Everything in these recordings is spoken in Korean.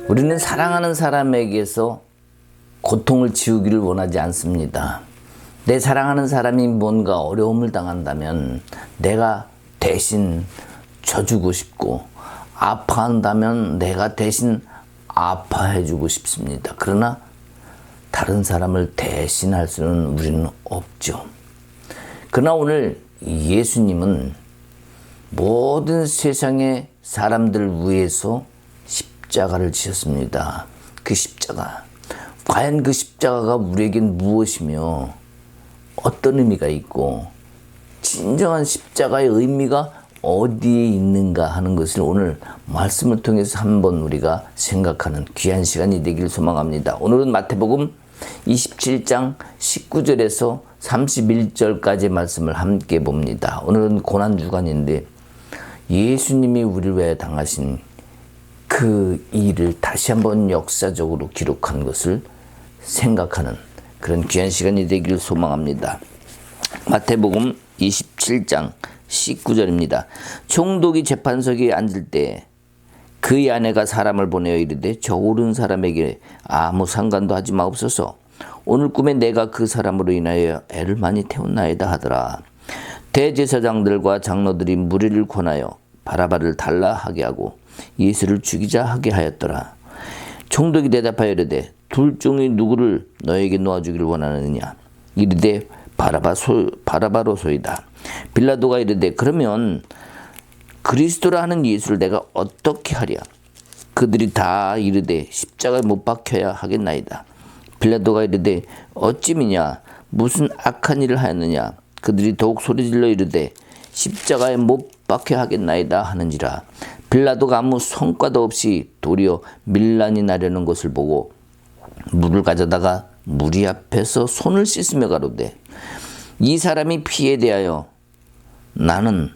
우리는 사랑하는 사람에게서 고통을 지우기를 원하지 않습니다. 내 사랑하는 사람이 뭔가 어려움을 당한다면 내가 대신 져주고 싶고, 아파한다면 내가 대신 아파해주고 싶습니다. 그러나 다른 사람을 대신할 수는 우리는 없죠. 그러나 오늘 예수님은 모든 세상의 사람들 위해서 십자가를 지셨습니다. 그 십자가, 과연 그 십자가가 우리에겐 무엇이며 어떤 의미가 있고 진정한 십자가의 의미가 어디에 있는가 하는 것을 오늘 말씀을 통해서 한번 우리가 생각하는 귀한 시간이 되길 소망합니다. 오늘은 마태복음 27장 19절에서 31절까지 말씀을 함께 봅니다. 오늘은 고난주간인데 예수님이 우리를 위해 당하신 그 일을 다시 한번 역사적으로 기록한 것을 생각하는 그런 귀한 시간이 되기를 소망합니다. 마태복음 27장 19절입니다. 총독이 재판석에 앉을 때 그의 아내가 사람을 보내어 이르되 저 오른 사람에게 아무 상관도 하지 마옵소서. 오늘 꿈에 내가 그 사람으로 인하여 애를 많이 태웠나이다 하더라. 대제사장들과 장로들이 무리를 권하여 바라바를 달라 하게 하고 예수를 죽이자 하게 하였더라. 총독이 대답하여 이르되 둘 중에 누구를 너에게 놓아주기를 원하느냐. 이르되 바라바로소이다. 빌라도가 이르되 그러면 그리스도라 하는 예수를 내가 어떻게 하랴. 그들이 다 이르되 십자가에 못 박혀야 하겠나이다. 빌라도가 이르되 어찌미냐 무슨 악한 일을 하였느냐. 그들이 더욱 소리질러 이르되 십자가에 못 박혀야 하겠나이다 하는지라. 빌라도가 아무 성과도 없이 도리어 밀란이 나려는 것을 보고 물을 가져다가 무리 앞에서 손을 씻으며 가로되 이 사람이 피에 대하여 나는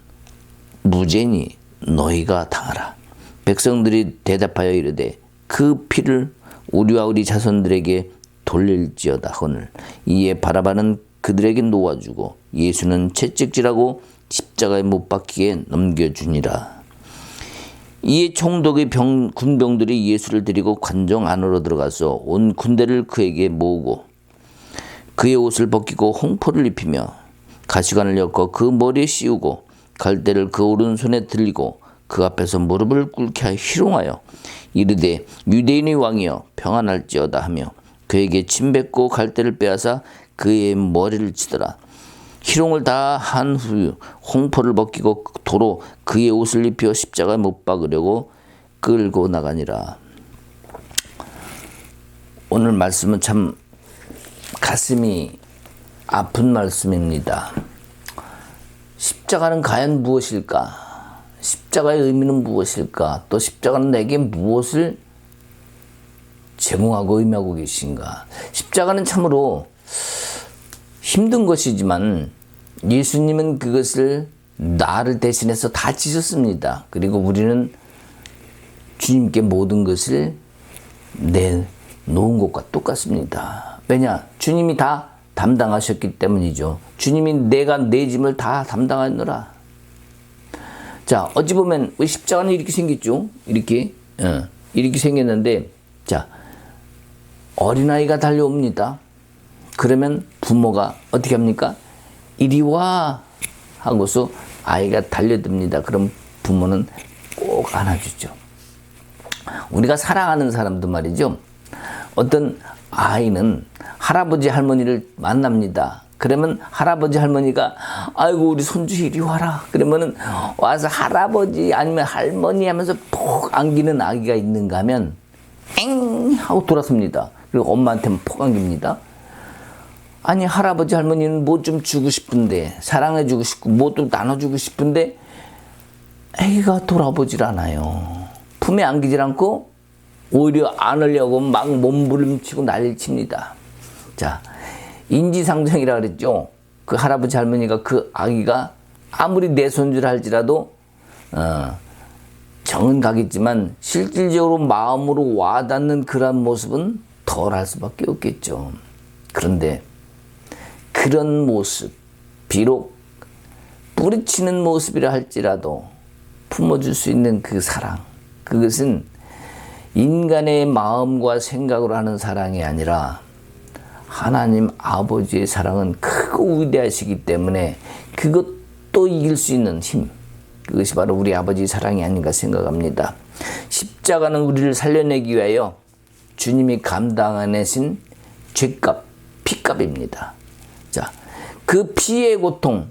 무죄니 너희가 당하라. 백성들이 대답하여 이르되 그 피를 우리와 우리 자손들에게 돌릴지어다 하거늘 이에 바라바는 그들에게 놓아주고 예수는 채찍질하고 십자가에 못 박히게 넘겨주니라. 이에 총독의 군병들이 예수를 데리고 관정 안으로 들어가서 온 군대를 그에게 모으고 그의 옷을 벗기고 홍포를 입히며 가시관을 엮어 그 머리에 씌우고 갈대를 그 오른손에 들리고 그 앞에서 무릎을 꿇게 하여 희롱하여 이르되 유대인의 왕이여 평안할지어다 하며 그에게 침 뱉고 갈대를 빼앗아 그의 머리를 치더라. 희롱을 다 한 후 홍포를 벗기고 도로 그의 옷을 입혀 십자가에 못 박으려고 끌고 나가니라. 오늘 말씀은 참 가슴이 아픈 말씀입니다. 십자가는 과연 무엇일까? 십자가의 의미는 무엇일까? 또 십자가는 내게 무엇을 제공하고 의미하고 계신가? 십자가는 참으로 힘든 것이지만 예수님은 그것을 나를 대신해서 다 지셨습니다. 그리고 우리는 주님께 모든 것을 내놓은 것과 똑같습니다. 왜냐? 주님이 다 담당하셨기 때문이죠. 주님이 내가 내 짐을 다 담당하노라. 자, 어찌 보면 우리 십자가는 이렇게 생겼죠. 이렇게 생겼는데, 자, 어린아이가 달려옵니다. 그러면 부모가 어떻게 합니까? 이리 와 하고서 아이가 달려듭니다. 그럼 부모는 꼭 안아주죠. 우리가 사랑하는 사람도 말이죠. 어떤 아이는 할아버지 할머니를 만납니다. 그러면 할아버지 할머니가 아이고 우리 손주 이리 와라. 그러면은 와서 할아버지 아니면 할머니 하면서 폭 안기는 아기가 있는가 하면 엥 하고 돌아섭니다. 그리고 엄마한테는 폭 안깁니다. 아니 할아버지 할머니는 뭐 좀 주고 싶은데 사랑해주고 싶고 뭐 또 나눠주고 싶은데 애기가 돌아보질 않아요. 품에 안기질 않고 오히려 안으려고 막 몸부림치고 난리를 칩니다. 자, 인지상정이라 그랬죠. 그 할아버지 할머니가 그 아기가 아무리 내 손주라 할지라도 정은 가겠지만 실질적으로 마음으로 와닿는 그런 모습은 덜 할 수밖에 없겠죠. 그런데 그런 모습, 비록 뿌리치는 모습이라 할지라도 품어줄 수 있는 그 사랑, 그것은 인간의 마음과 생각으로 하는 사랑이 아니라 하나님 아버지의 사랑은 크고 위대하시기 때문에 그것도 이길 수 있는 힘, 그것이 바로 우리 아버지의 사랑이 아닌가 생각합니다. 십자가는 우리를 살려내기 위하여 주님이 감당하신 죄값, 피값입니다. 자, 그 피의 고통,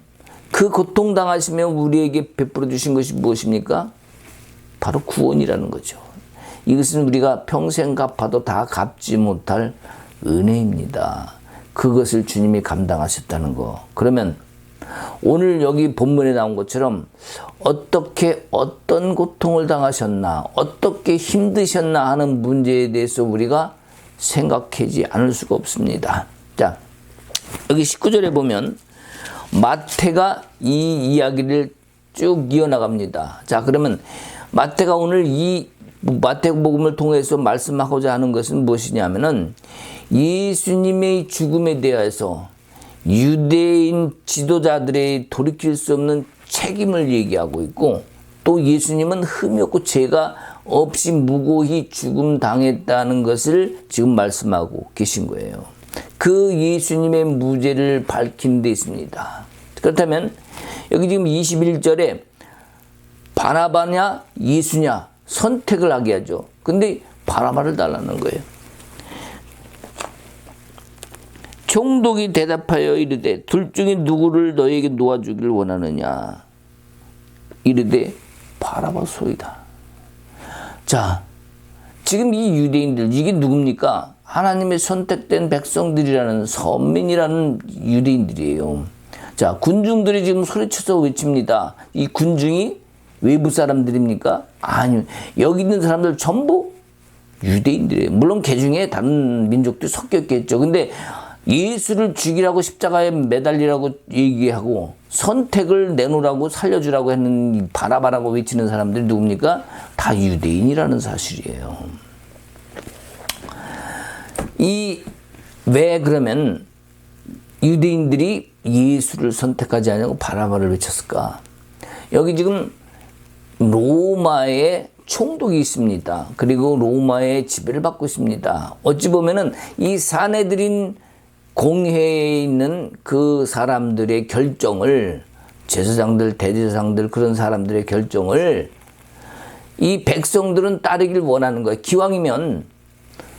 그 고통 당하시며 우리에게 베풀어 주신 것이 무엇입니까? 바로 구원이라는 거죠. 이것은 우리가 평생 갚아도 다 갚지 못할 은혜입니다. 그것을 주님이 감당하셨다는 거. 그러면 오늘 여기 본문에 나온 것처럼 어떻게 어떤 고통을 당하셨나, 어떻게 힘드셨나 하는 문제에 대해서 우리가 생각하지 않을 수가 없습니다. 자, 여기 19절에 보면 마태가 이 이야기를 쭉 이어나갑니다. 자, 그러면 마태가 오늘 이 마태복음을 통해서 말씀하고자 하는 것은 무엇이냐면은 예수님의 죽음에 대해서 유대인 지도자들의 돌이킬 수 없는 책임을 얘기하고 있고, 또 예수님은 흠이 없고 죄가 없이 무고히 죽음 당했다는 것을 지금 말씀하고 계신 거예요. 그 예수님의 무죄를 밝힌 데 있습니다. 그렇다면 여기 지금 21절에 바나바냐 예수냐 선택을 하게 하죠. 근데 바나바를 달라는 거예요. 총독이 대답하여 이르되 둘 중에 누구를 너에게 놓아주기를 원하느냐. 이르되 바나바소이다. 자, 지금 이 유대인들, 이게 누굽니까? 하나님의 선택된 백성들이라는, 선민이라는 유대인들이에요. 자, 군중들이 지금 소리쳐서 외칩니다. 이 군중이 외부 사람들입니까? 아니요. 여기 있는 사람들 전부 유대인들이에요. 물론 그 중에 다른 민족도 섞였겠죠. 근데 예수를 죽이라고 십자가에 매달리라고 얘기하고 선택을 내놓으라고 살려주라고 했는 이 바나바라고 외치는 사람들이 누굽니까? 다 유대인이라는 사실이에요. 왜 그러면 유대인들이 예수를 선택하지 않냐고 바나바를 외쳤을까? 여기 지금 로마의 총독이 있습니다. 그리고 로마의 지배를 받고 있습니다. 어찌 보면은 이 사내들인 공회에 있는 그 사람들의 결정을, 제사장들, 대제사장들, 그런 사람들의 결정을 이 백성들은 따르길 원하는 거예요. 기왕이면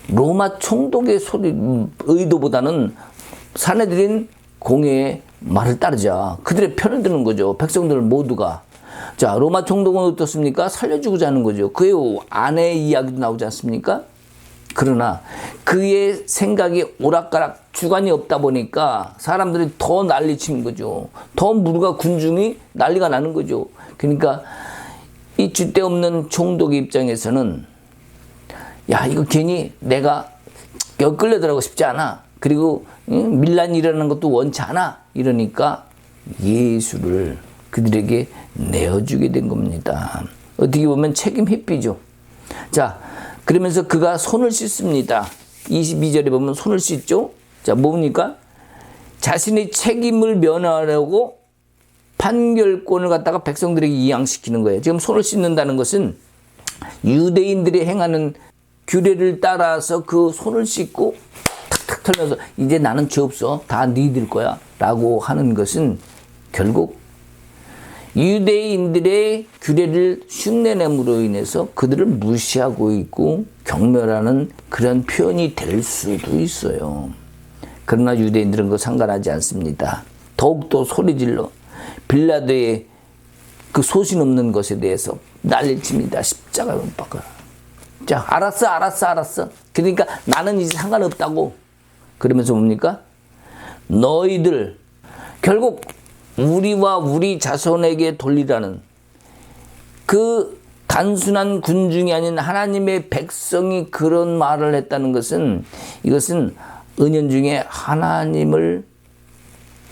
로마 총독의 의도보다는 사내들인 공회의 말을 따르자. 그들의 편을 드는 거죠. 백성들 모두가. 자, 로마 총독은 어떻습니까? 살려주고자 하는 거죠. 그의 아내의 이야기도 나오지 않습니까? 그러나 그의 생각이 오락가락 주관이 없다 보니까 사람들이 더 난리치는 거죠. 더 무리가 군중이 난리가 나는 거죠. 그러니까 이 줏대 없는 총독의 입장에서는 야, 이거 괜히 내가 끌려들어가고 싶지 않아. 그리고 밀란이 일어나는 것도 원치 않아. 이러니까 예수를 그들에게 내어주게 된 겁니다. 어떻게 보면 책임 회피죠. 자, 그러면서 그가 손을 씻습니다. 22절에 보면 손을 씻죠. 자, 뭡니까? 자신의 책임을 면하려고 판결권을 갖다가 백성들에게 이양시키는 거예요. 지금 손을 씻는다는 것은 유대인들이 행하는 규례를 따라서 그 손을 씻고 탁탁 털면서 이제 나는 죄 없어. 다 니들 거야. 라고 하는 것은 결국 유대인들의 규례를 흉내냄으로 인해서 그들을 무시하고 있고 경멸하는 그런 표현이 될 수도 있어요. 그러나 유대인들은 그거 상관하지 않습니다. 더욱더 소리질러 빌라도의 그 소신 없는 것에 대해서 난리칩니다. 십자가를 못 박아라. 자, 알았어. 그러니까 나는 이제 상관없다고. 그러면서 뭡니까? 너희들 결국 우리와 우리 자손에게 돌리라는 그 단순한 군중이 아닌 하나님의 백성이 그런 말을 했다는 것은, 이것은 은연중에 하나님을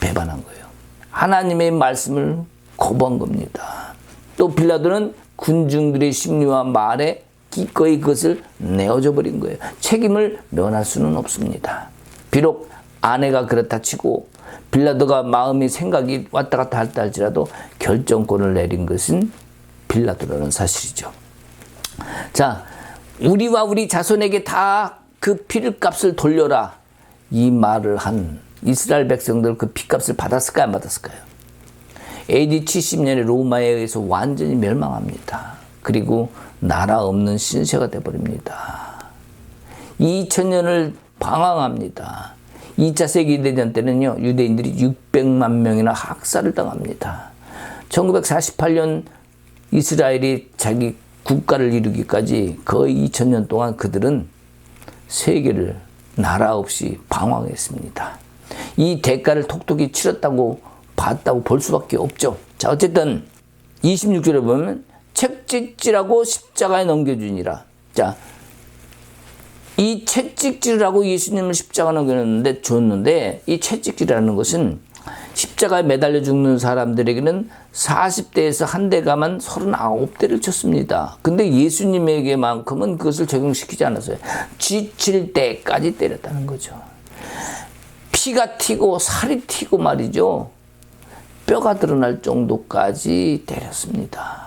배반한 거예요. 하나님의 말씀을 거부한 겁니다. 또 빌라도는 군중들의 심리와 말에 기꺼이 그것을 내어줘 버린 거예요. 책임을 면할 수는 없습니다. 비록 아내가 그렇다 치고 빌라도가 마음이 생각이 왔다 갔다 할다 할지라도 결정권을 내린 것은 빌라도라는 사실이죠. 자, 우리와 우리 자손에게 다 그 피값을 돌려라. 이 말을 한 이스라엘 백성들 그 피값을 받았을까요? 안 받았을까요? AD 70년에 로마에 의해서 완전히 멸망합니다. 그리고 나라 없는 신세가 되어버립니다. 2000년을 방황합니다. 2차 세계대전 때는요, 유대인들이 600만 명이나 학살을 당합니다. 1948년 이스라엘이 자기 국가를 이루기까지 거의 2000년 동안 그들은 세계를 나라 없이 방황했습니다. 이 대가를 톡톡히 치렀다고 봤다고 볼 수밖에 없죠. 자, 어쨌든 26절에 보면 책찍질하고 십자가에 넘겨주니라. 자, 이 채찍질하고 예수님을 십자가 넘겨줬는데 줬는데 이 채찍질이라는 것은 십자가에 매달려 죽는 사람들에게는 40대에서 한 대가만 39대를 쳤습니다. 근데 예수님에게만큼은 그것을 적용시키지 않았어요. 지칠 때까지 때렸다는 거죠. 피가 튀고 살이 튀고 말이죠. 뼈가 드러날 정도까지 때렸습니다.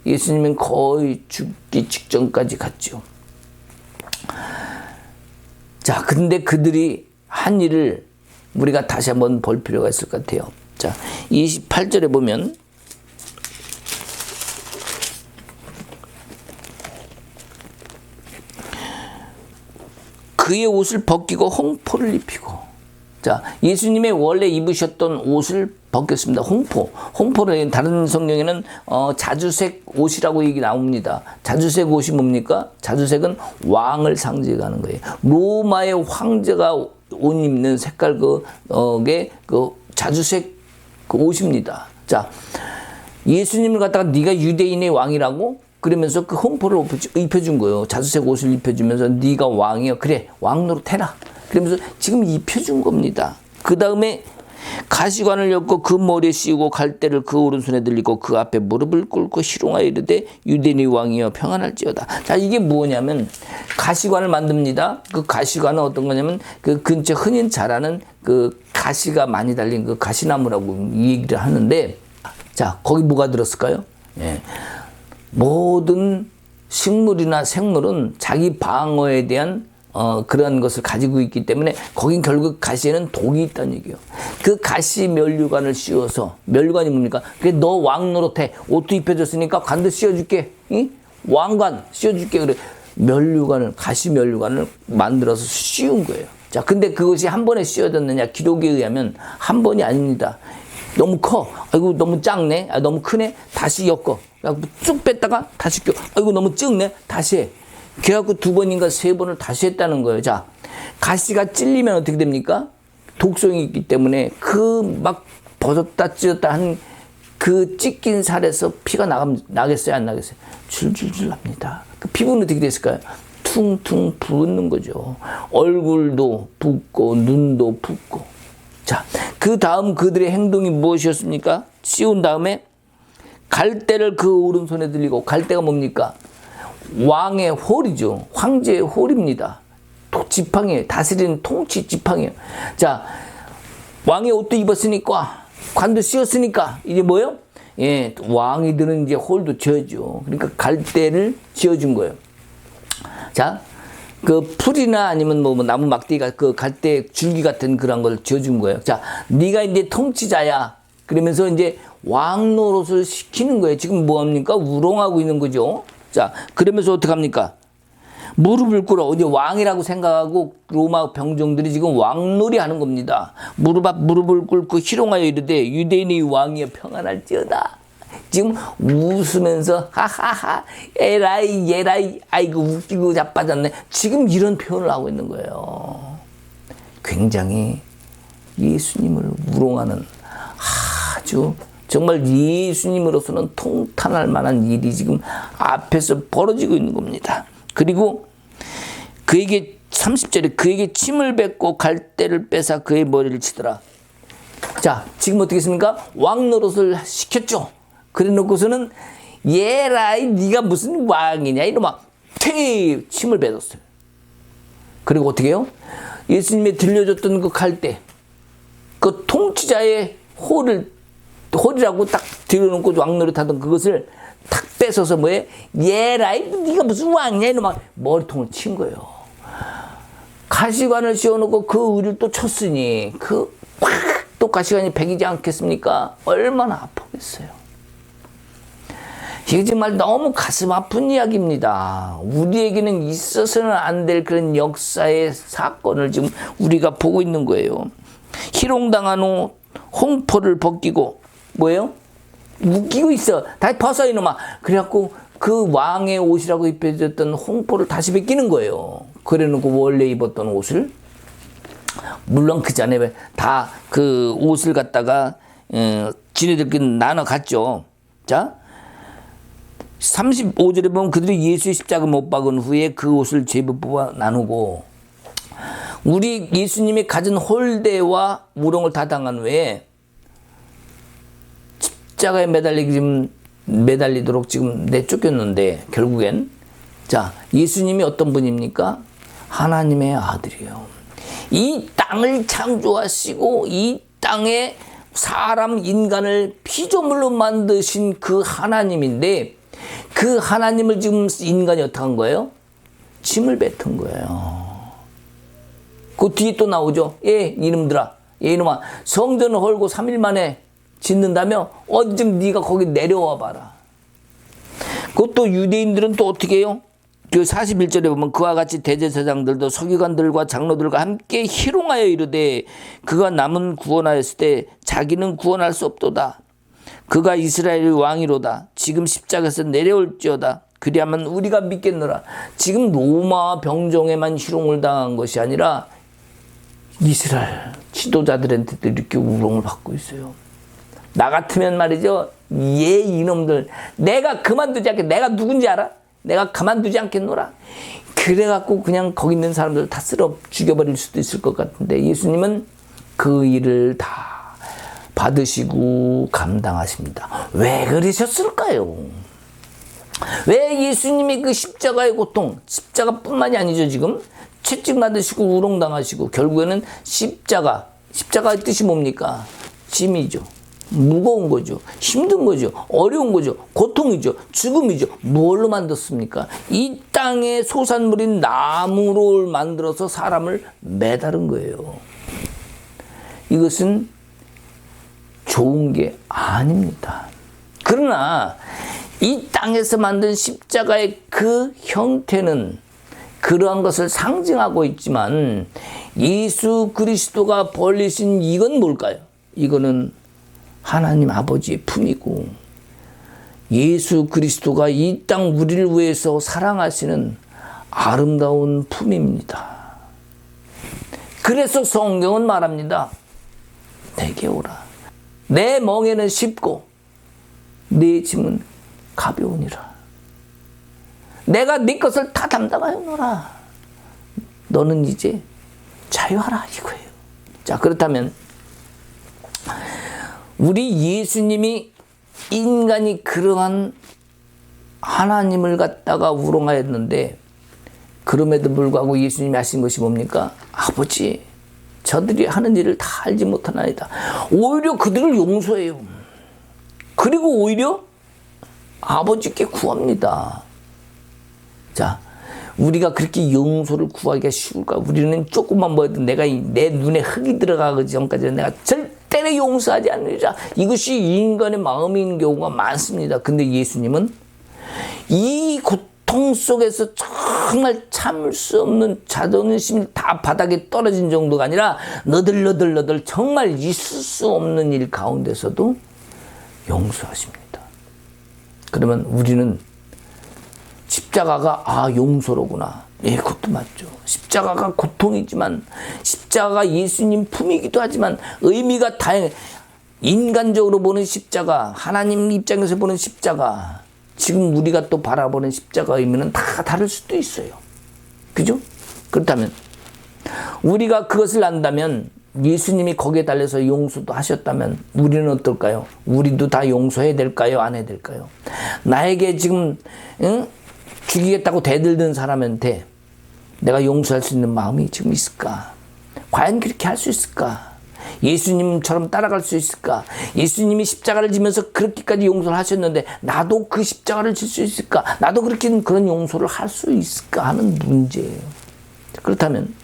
예수님은 거의 죽기 직전까지 갔죠. 자, 근데 그들이 한 일을 우리가 다시 한번 볼 필요가 있을 것 같아요. 자, 28절에 보면 그의 옷을 벗기고 홍포를 입히고, 자, 예수님의 원래 입으셨던 옷을 벗겼습니다. 홍포를 다른 성경에는 자주색 옷이라고 얘기 나옵니다. 자주색 옷이 뭡니까? 자주색은 왕을 상징하는 거예요. 로마의 황제가 옷 입는 색깔 그게 자주색 그 옷입니다. 자, 예수님을 갖다가 네가 유대인의 왕이라고 그러면서 그 홍포를 입혀준 거예요. 자주색 옷을 입혀주면서 네가 왕이야. 그래, 왕 노릇해라. 그러면서 지금 입혀준 겁니다. 그 다음에 가시관을 엮고 그 머리에 씌우고 갈대를 그 오른손에 들리고 그 앞에 무릎을 꿇고 희롱하여 이르되 유대인의 왕이여 평안할지어다. 자, 이게 뭐냐면 가시관을 만듭니다. 그 가시관은 어떤 거냐면 그 근처 흔히 자라는 그 가시가 많이 달린 그 가시나무라고 얘기를 하는데, 자, 거기 뭐가 들었을까요? 예. 모든 식물이나 생물은 자기 방어에 대한 그런 것을 가지고 있기 때문에 거긴 결국 가시에는 독이 있다는 얘기예요. 그 가시 면류관을 씌워서, 면류관이 뭡니까? 그래, 너 왕 노릇해. 옷도 입혀줬으니까 관도 씌워줄게. 응? 왕관 씌워줄게. 그래, 면류관을, 가시 면류관을 만들어서 씌운 거예요. 자, 근데 그것이 한 번에 씌워졌느냐? 기록에 의하면 한 번이 아닙니다. 너무 커. 아이고, 너무 작네. 아, 너무 크네. 다시 엮어. 쭉 뺐다가 다시 껴. 아이고, 너무 적네. 다시 해. 그래갖고 2번인가 3번을 다시 했다는 거예요. 자, 가시가 찔리면 어떻게 됩니까? 독성이 있기 때문에 그 막 벗었다 찢었다 한 그 찢긴 살에서 피가 나겠어요? 안 나겠어요? 줄줄줄 납니다. 그 피부는 어떻게 됐을까요? 퉁퉁 붓는 거죠. 얼굴도 붓고 눈도 붓고. 자, 그 다음 그들의 행동이 무엇이었습니까? 씌운 다음에 갈대를 그 오른손에 들리고, 갈대가 뭡니까? 왕의 홀이죠. 황제의 홀입니다. 지팡이에요. 다스리는 통치 지팡이에요. 자, 왕의 옷도 입었으니까, 관도 씌웠으니까, 이제 뭐예요? 예, 왕이들은 이제 홀도 지어줘. 그러니까 갈대를 지어준 거예요. 자, 그 풀이나 아니면 뭐 나무 막대기가 그 갈대 줄기 같은 그런 걸 지어준 거예요. 자, 네가 이제 통치자야. 그러면서 이제 왕 노릇을 시키는 거예요. 지금 뭐 합니까? 우롱하고 있는 거죠. 자, 그러면서 어떡합니까? 무릎을 꿇어. 이제 왕이라고 생각하고 로마 병정들이 지금 왕놀이 하는 겁니다. 무릎 앞 무릎을 꿇고 희롱하여 이르되 유대인의 왕이여 평안할지어다. 지금 웃으면서 하하하 에라이 예라이 아이고 웃기고 자빠졌네. 지금 이런 표현을 하고 있는 거예요. 굉장히 예수님을 우롱하는 아주 정말 예수님으로서는 통탄할 만한 일이 지금 앞에서 벌어지고 있는 겁니다. 그리고 그에게 30절에 그에게 침을 뱉고 갈대를 빼사 그의 머리를 치더라. 자, 지금 어떻게 했습니까? 왕 노릇을 시켰죠. 그래 놓고서는 예라이 네가 무슨 왕이냐 이러면 침을 뱉었어요. 그리고 어떻게 해요? 예수님이 들려줬던 그 갈대, 그 통치자의 홀을 홀이라고 딱 들여놓고 왕노릇하던 그것을 탁 뺏어서 뭐해? 얘라이 네가 무슨 왕이야 이놈아 머리통을 친 거예요. 가시관을 씌워놓고 그 의를 또 쳤으니 또 가시관이 배기지 않겠습니까? 얼마나 아프겠어요. 이게 정말 너무 가슴 아픈 이야기입니다. 우리에게는 있어서는 안 될 그런 역사의 사건을 지금 우리가 보고 있는 거예요. 희롱당한 후 홍포를 벗기고 뭐예요? 웃기고 있어. 다시 벗어 이놈아. 그래갖고 그 왕의 옷이라고 입혀졌던 홍포를 다시 벗기는 거예요. 그래놓고 원래 입었던 옷을 물론 그 전에 다 그 옷을 갖다가 지네들끼리 나눠 갔죠. 자 35절에 보면 그들이 예수의 십자가 못 박은 후에 그 옷을 제법 뽑아 나누고 우리 예수님이 가진 홀대와 무롱을 다 당한 후에 십자가에 매달리도록 지금 내쫓겼는데 결국엔 자 예수님이 어떤 분입니까? 하나님의 아들이에요. 이 땅을 창조하시고 이 땅에 사람 인간을 피조물로 만드신 그 하나님인데 그 하나님을 지금 인간이 어떻게 한 거예요? 침을 뱉은 거예요. 그 뒤에 또 나오죠. 이놈들아, 이놈아, 성전을 헐고 3일 만에 짓는다며? 어디 좀 네가 거기 내려와 봐라. 그것도 유대인들은 또 어떻게 해요? 그 41절에 보면 그와 같이 대제사장들도 서기관들과 장로들과 함께 희롱하여 이르되 그가 남은 구원하였을 때 자기는 구원할 수 없도다. 그가 이스라엘의 왕이로다. 지금 십자가에서 내려올지어다. 그리하면 우리가 믿겠노라. 지금 로마 병정에만 희롱을 당한 것이 아니라 이스라엘 지도자들한테도 이렇게 우롱을 받고 있어요. 나 같으면 말이죠. 이놈들 내가 그만두지 않겠 내가 누군지 알아? 내가 가만두지 않겠노라. 그래갖고 그냥 거기 있는 사람들 다 쓸어 죽여버릴 수도 있을 것 같은데 예수님은 그 일을 다 받으시고 감당하십니다. 왜 그러셨을까요? 왜 예수님이 그 십자가의 고통, 십자가뿐만이 아니죠. 지금 채찍 맞으시고 우롱당하시고 결국에는 십자가의 뜻이 뭡니까? 짐이죠. 무거운 거죠. 힘든 거죠. 어려운 거죠. 고통이죠. 죽음이죠. 뭘로 만들었습니까? 이 땅의 소산물인 나무를 만들어서 사람을 매다른 거예요. 이것은 좋은 게 아닙니다. 그러나 이 땅에서 만든 십자가의 그 형태는 그러한 것을 상징하고 있지만 예수 그리스도가 벌리신 이건 뭘까요? 이거는 하나님 아버지의 품이고 예수 그리스도가 이 땅 우리를 위해서 사랑하시는 아름다운 품입니다. 그래서 성경은 말합니다. 내게 오라. 내 멍에는 쉽고 내 짐은 가벼우니라. 내가 네 것을 다 담당하여 놓으라. 너는 이제 자유하라 이거예요. 자, 그렇다면 우리 예수님이 인간이 그러한 하나님을 갖다가 우롱하였는데 그럼에도 불구하고 예수님이 하신 것이 뭡니까? 아버지, 저들이 하는 일을 다 알지 못하나이다. 오히려 그들을 용서해요. 그리고 오히려 아버지께 구합니다. 자, 우리가 그렇게 용서를 구하기가 쉬울까? 우리는 조금만 뭐해도 내가 내 눈에 흙이 들어가기 전까지는 내가 절대로 용서하지 않으리라. 이것이 인간의 마음인 경우가 많습니다. 근데 예수님은 이 고통 속에서 정말 참을 수 없는 자존심이 다 바닥에 떨어진 정도가 아니라 너덜너덜 정말 있을 수 없는 일 가운데서도 용서하십니다. 그러면 우리는 십자가가 용서로구나. 예, 그것도 맞죠. 십자가가 고통이지만 십자가가 예수님 품이기도 하지만 의미가 다양해. 인간적으로 보는 십자가, 하나님 입장에서 보는 십자가, 지금 우리가 또 바라보는 십자가 의미는 다 다를 수도 있어요. 그죠? 그렇다면 우리가 그것을 안다면 예수님이 거기에 달려서 용서도 하셨다면 우리는 어떨까요? 우리도 다 용서해야 될까요? 안 해야 될까요? 나에게 지금 죽이겠다고 대들던 사람한테 내가 용서할 수 있는 마음이 지금 있을까? 과연 그렇게 할 수 있을까? 예수님처럼 따라갈 수 있을까? 예수님이 십자가를 지면서 그렇게까지 용서를 하셨는데 나도 그 십자가를 질 수 있을까? 나도 그렇게 그런 용서를 할 수 있을까 하는 문제예요. 그렇다면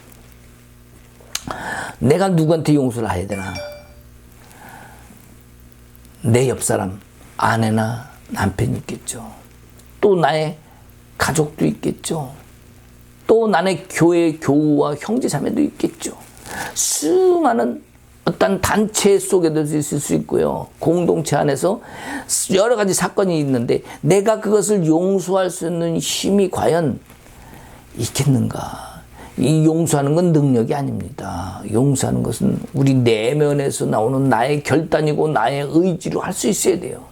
내가 누구한테 용서를 해야 되나? 내 옆사람, 아내나 남편이 있겠죠. 또 나의 가족도 있겠죠. 또 나의 교회 교우와 형제 자매도 있겠죠. 수많은 어떤 단체 속에도 있을 수 있고요. 공동체 안에서 여러 가지 사건이 있는데 내가 그것을 용서할 수 있는 힘이 과연 있겠는가? 이 용서하는 건 능력이 아닙니다. 용서하는 것은 우리 내면에서 나오는 나의 결단이고 나의 의지로 할 수 있어야 돼요.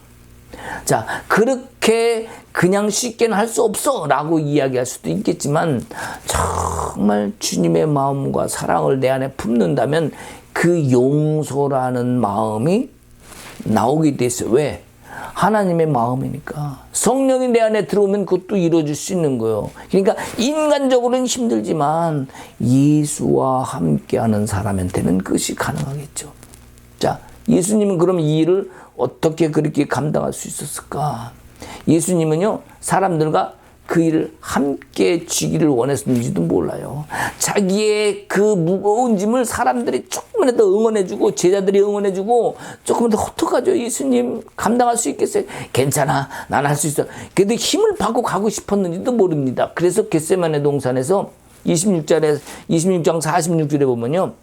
자, 그렇게 그냥 쉽게는 할 수 없어 라고 이야기할 수도 있겠지만 정말 주님의 마음과 사랑을 내 안에 품는다면 그 용서라는 마음이 나오게 됐어요. 왜? 하나님의 마음이니까. 성령이 내 안에 들어오면 그것도 이루어질 수 있는 거예요. 그러니까 인간적으로는 힘들지만 예수와 함께하는 사람한테는 그것이 가능하겠죠. 자, 예수님은 그럼 이 일을 어떻게 그렇게 감당할 수 있었을까? 예수님은요, 사람들과 그 일을 함께 쥐기를 원했는지도 몰라요. 자기의 그 무거운 짐을 사람들이 조금만 더 응원해주고 제자들이 응원해주고 조금 더 어떡하죠? 예수님 감당할 수 있겠어요? 괜찮아, 난 할 수 있어. 그래도 힘을 받고 가고 싶었는지도 모릅니다. 그래서 겟세마네 동산에서 26장 46절에 보면요,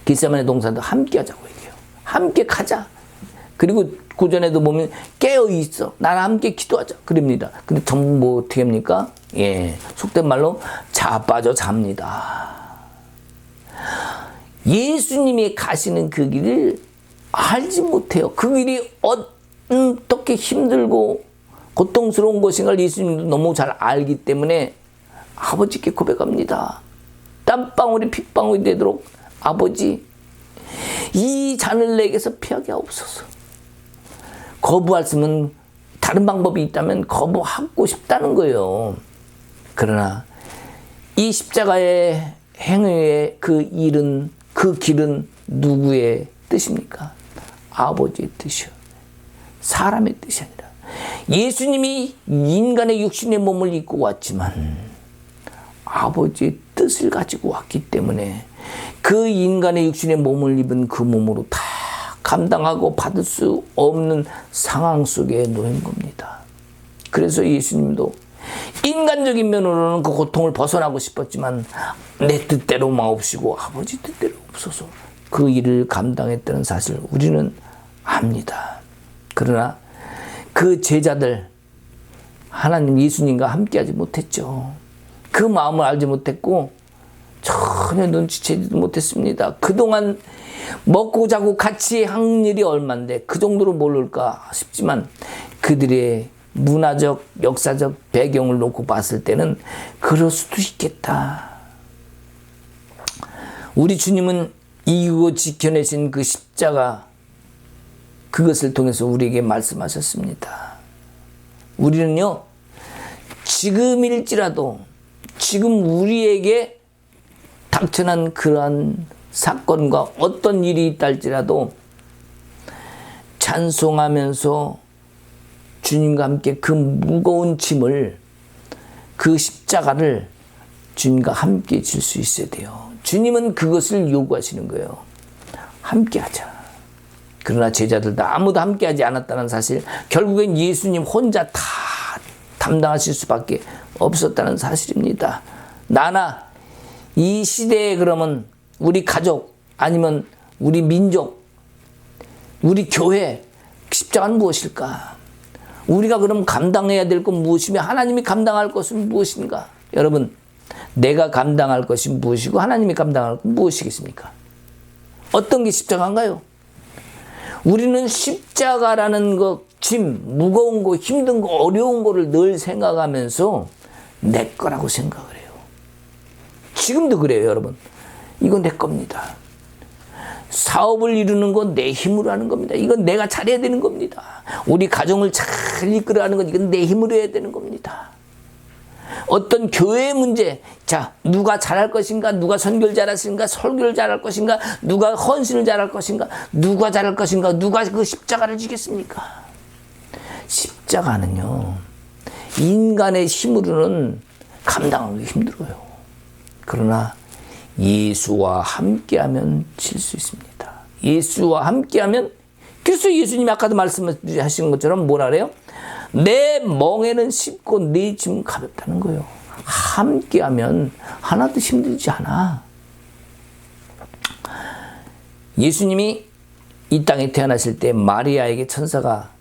겟세마네 동산도 함께 하자고 얘기해요. 함께 가자. 그리고 고전에도 보면 깨어 있어. 나랑 함께 기도하자. 그럽니다. 근데 전부 뭐 어떻게 합니까? 예. 속된 말로 자빠져 잡니다. 예수님이 가시는 그 길을 알지 못해요. 그 길이 어떻게 힘들고 고통스러운 것인가를 예수님도 너무 잘 알기 때문에 아버지께 고백합니다. 땀방울이 핏방울이 되도록 아버지, 이 잔을 내게서 피하게 하옵소서. 거부할 수 있는 다른 방법이 있다면 거부하고 싶다는 거예요. 그러나 이 십자가의 행위의 그 일은, 그 길은 누구의 뜻입니까? 아버지의 뜻이요. 사람의 뜻이 아니라. 예수님이 인간의 육신의 몸을 입고 왔지만 아버지의 뜻을 가지고 왔기 때문에 그 인간의 육신의 몸을 입은 그 몸으로 다 감당하고 받을 수 없는 상황 속에 놓인 겁니다. 그래서 예수님도 인간적인 면으로는 그 고통을 벗어나고 싶었지만 내 뜻대로 마옵시고 아버지 뜻대로 없어서 그 일을 감당했다는 사실을 우리는 압니다. 그러나 그 제자들, 하나님 예수님과 함께하지 못했죠. 그 마음을 알지 못했고 전혀 눈치채지도 못했습니다. 그동안 먹고 자고 같이 한 일이 얼만데 그 정도로 모를까 싶지만 그들의 문화적, 역사적 배경을 놓고 봤을 때는 그럴 수도 있겠다. 우리 주님은 이기고 지켜내신 그 십자가, 그것을 통해서 우리에게 말씀하셨습니다. 우리는요, 지금일지라도 지금 우리에게 닥쳐난 그러한 사건과 어떤 일이 있다 할지라도 찬송하면서 주님과 함께 그 무거운 짐을, 그 십자가를 주님과 함께 질 수 있어야 돼요. 주님은 그것을 요구하시는 거예요. 함께 하자. 그러나 제자들도 아무도 함께 하지 않았다는 사실, 결국엔 예수님 혼자 다 담당하실 수밖에 없었다는 사실입니다. 나나 이 시대에 그러면 우리 가족, 아니면 우리 민족, 우리 교회, 십자가는 무엇일까? 우리가 그럼 감당해야 될 건 무엇이며 하나님이 감당할 것은 무엇인가? 여러분, 내가 감당할 것이 무엇이고 하나님이 감당할 것은 무엇이겠습니까? 어떤 게 십자가인가요? 우리는 십자가라는 것, 짐, 무거운 거, 힘든 거, 어려운 거를 늘 생각하면서 내 거라고 생각을 해요. 지금도 그래요, 여러분. 이건 내 겁니다. 사업을 이루는 건 내 힘으로 하는 겁니다. 이건 내가 잘해야 되는 겁니다. 우리 가정을 잘 이끌어가는 건 이건 내 힘으로 해야 되는 겁니다. 어떤 교회의 문제, 자, 누가 잘할 것인가, 누가 선교를 잘할 것인가, 설교를 잘할 것인가, 누가 헌신을 잘할 것인가, 누가 잘할 것인가, 누가 그 십자가를 지겠습니까? 십자가는요, 인간의 힘으로는 감당하기 힘들어요. 그러나 예수와 함께하면 질 수 있습니다. 예수와 함께하면, 그래서 예수님이 아까도 말씀하신 것처럼 뭐라 그래요? 내 멍에는 쉽고 내 짐은 가볍다는 거예요. 함께하면 하나도 힘들지 않아. 예수님이 이 땅에 태어나실 때 마리아에게 천사가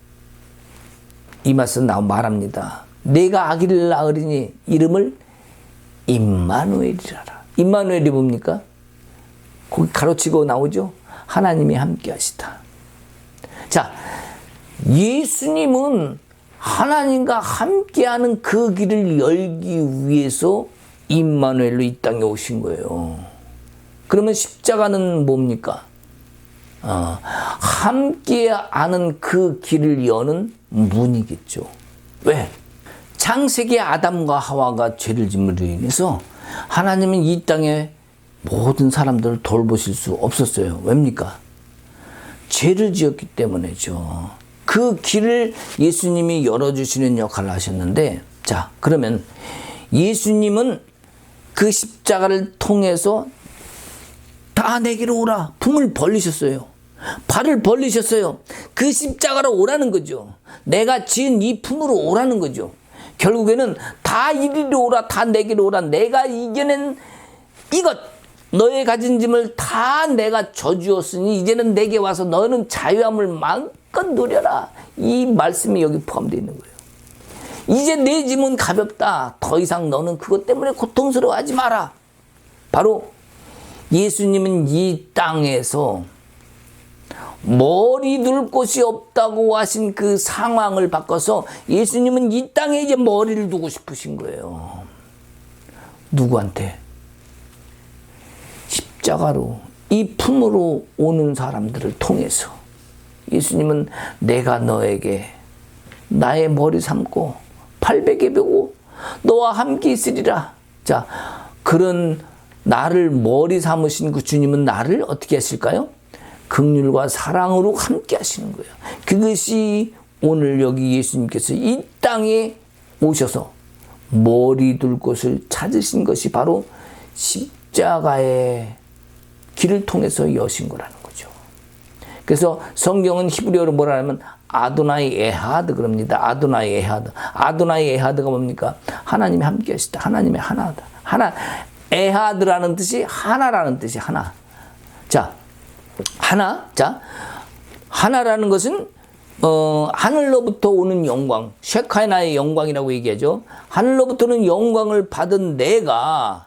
이마서 말합니다. 내가 아기를 낳으리니 이름을 임마누엘이라라. 임마누엘이 뭡니까? 거기 가로치고 나오죠. 하나님이 함께 하시다. 자, 예수님은 하나님과 함께하는 그 길을 열기 위해서 임마누엘로 이 땅에 오신 거예요. 그러면 십자가는 뭡니까? 함께하는 그 길을 여는 문이겠죠. 왜? 창세기 아담과 하와가 죄를 짓므로 인해서 하나님은 이 땅에 모든 사람들을 돌보실 수 없었어요. 왜입니까? 죄를 지었기 때문이죠. 그 길을 예수님이 열어주시는 역할을 하셨는데, 자, 그러면 예수님은 그 십자가를 통해서 다 내게로 오라. 품을 벌리셨어요. 발을 벌리셨어요. 그 십자가로 오라는 거죠. 내가 지은 이 품으로 오라는 거죠. 결국에는 다 이리로 오라, 다 내게로 오라. 내가 이겨낸 이것, 너의 가진 짐을 다 내가 져주었으니 이제는 내게 와서 너는 자유함을 마음껏 누려라. 이 말씀이 여기 포함되어 있는 거예요. 이제 내 짐은 가볍다. 더 이상 너는 그것 때문에 고통스러워하지 마라. 바로 예수님은 이 땅에서 머리 둘 곳이 없다고 하신 그 상황을 바꿔서 예수님은 이 땅에 이제 머리를 두고 싶으신 거예요. 누구한테? 십자가로, 이 품으로 오는 사람들을 통해서 예수님은 내가 너에게 나의 머리 삼고 팔베개 베고 너와 함께 있으리라. 자, 그런 나를 머리 삼으신 그 주님은 나를 어떻게 하실까요? 긍휼과 사랑으로 함께 하시는 거예요. 그것이 오늘 여기 예수님께서 이 땅에 오셔서 머리 둘 곳을 찾으신 것이 바로 십자가의 길을 통해서 여신 거라는 거죠. 그래서 성경은 히브리어로 뭐라 하면 아도나이 에하드 그럽니다. 아도나이 에하드. 아도나이 에하드가 뭡니까? 하나님이 함께 하시다. 하나님의 하나다. 하나. 에하드라는 뜻이 하나라는 뜻이 하나. 자, 하나. 자, 하나라는 것은 하늘로부터 오는 영광, 쉐카나의 영광이라고 얘기하죠. 하늘로부터는 영광을 받은 내가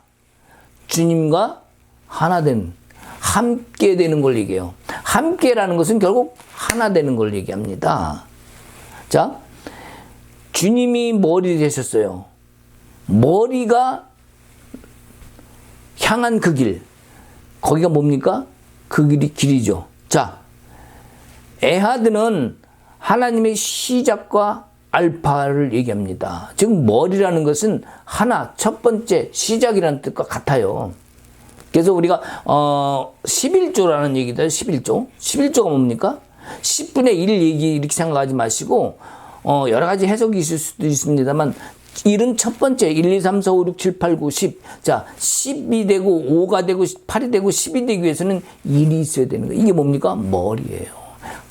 주님과 하나 된, 함께 되는 걸 얘기해요. 함께라는 것은 결국 하나 되는 걸 얘기합니다. 자, 주님이 머리 되셨어요. 머리가 향한 그 길, 거기가 뭡니까? 그 길이 길이죠. 자, 에하드는 하나님의 시작과 알파를 얘기합니다. 즉 머리라는 것은 하나, 첫 번째, 시작이라는 뜻과 같아요. 그래서 우리가 11조라는 얘기도 해요. 11조. 11조가 뭡니까? 10분의 1 얘기 이렇게 생각하지 마시고 여러 가지 해석이 있을 수도 있습니다만 1은 첫 번째 1, 2, 3, 4, 5, 6, 7, 8, 9, 10. 자, 10이 되고 5가 되고 8이 되고 10이 되기 위해서는 1이 있어야 되는 거예요. 이게 뭡니까? 머리예요.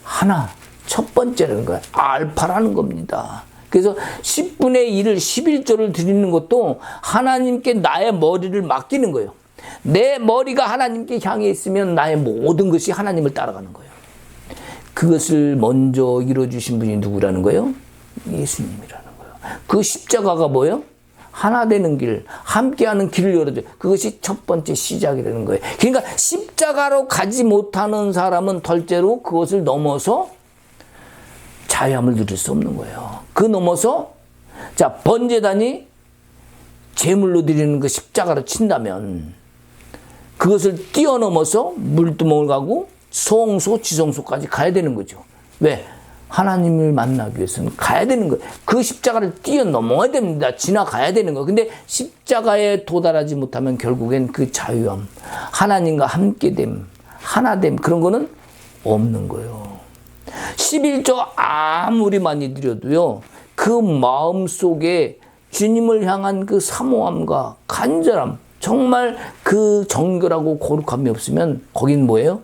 하나, 첫 번째라는 거야. 알파라는 겁니다. 그래서 10분의 1을 11조를 드리는 것도 하나님께 나의 머리를 맡기는 거예요. 내 머리가 하나님께 향해 있으면 나의 모든 것이 하나님을 따라가는 거예요. 그것을 먼저 이루어주신 분이 누구라는 거예요? 예수님이라는 거예요. 그 십자가가 뭐예요? 하나 되는 길, 함께하는 길을 열어줘요. 그것이 첫 번째 시작이라는 거예요. 그러니까 십자가로 가지 못하는 사람은 덜째로 그것을 넘어서 자유함을 누릴 수 없는 거예요. 그 넘어서 자, 번제단이 제물로 드리는 그 십자가로 친다면 그것을 뛰어넘어서 물두멍을 가고 성소, 지성소까지 가야 되는 거죠. 왜? 하나님을 만나기 위해서는 가야 되는 거예요. 그 십자가를 뛰어넘어야 됩니다. 지나가야 되는 거예요. 근데 십자가에 도달하지 못하면 결국엔 그 자유함, 하나님과 함께됨, 하나됨, 그런 거는 없는 거예요. 11조 아무리 많이 드려도요, 그 마음 속에 주님을 향한 그 사모함과 간절함, 정말 그 정결하고 거룩함이 없으면 거긴 뭐예요?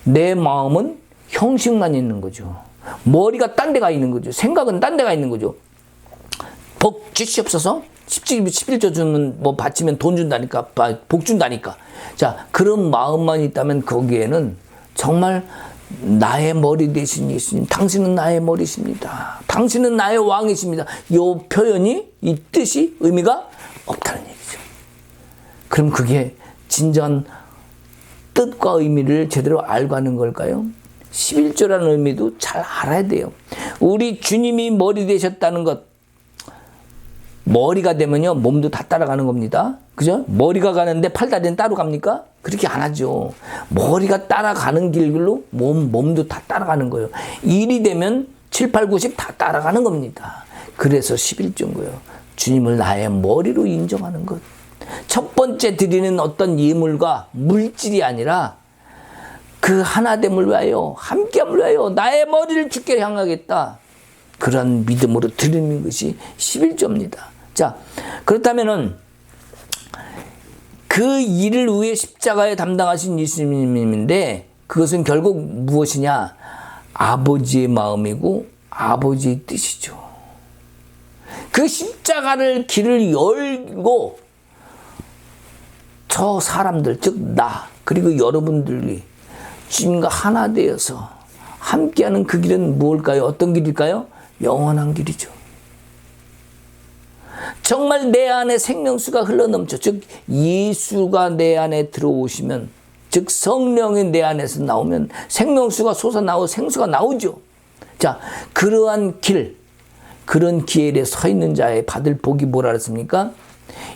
내 마음은 형식만 있는 거죠. 머리가 딴 데가 있는 거죠. 생각은 딴 데가 있는 거죠. 복 주시옵소서. 11조 주면 뭐 바치면 돈 준다니까, 복 준다니까. 자, 그런 마음만 있다면 거기에는 정말 나의 머리 되신 예수님, 당신은 나의 머리십니다. 당신은 나의 왕이십니다. 이 표현이, 이 뜻이, 의미가 없다는 얘기죠. 그럼 그게 진정한 뜻과 의미를 제대로 알고 하는 걸까요? 11조라는 의미도 잘 알아야 돼요. 우리 주님이 머리 되셨다는 것, 머리가 되면요, 몸도 다 따라가는 겁니다. 그죠? 머리가 가는데 팔다리는 따로 갑니까? 그렇게 안 하죠. 머리가 따라가는 길로 몸도 다 따라가는 거예요. 일이 되면 7, 8, 90 다 따라가는 겁니다. 그래서 11조인 거예요. 주님을 나의 머리로 인정하는 것. 첫 번째 드리는 어떤 예물과 물질이 아니라 그 하나됨을 위하여, 함께함을 위하여 나의 머리를 주께 향하겠다. 그런 믿음으로 드리는 것이 11조입니다. 자, 그렇다면은 그 일을 위해 십자가에 담당하신 예수님인데 그것은 결국 무엇이냐? 아버지의 마음이고 아버지의 뜻이죠. 그 십자가를 길을 열고 저 사람들, 즉 나, 그리고 여러분들이 주님과 하나 되어서 함께하는 그 길은 무엇일까요? 어떤 길일까요? 영원한 길이죠. 정말 내 안에 생명수가 흘러넘쳐, 즉 예수가 내 안에 들어오시면, 즉 성령이 내 안에서 나오면 생명수가 솟아나오고 생수가 나오죠. 자, 그러한 길, 그런 길에 서 있는 자의 받을 복이 뭐라 그랬습니까?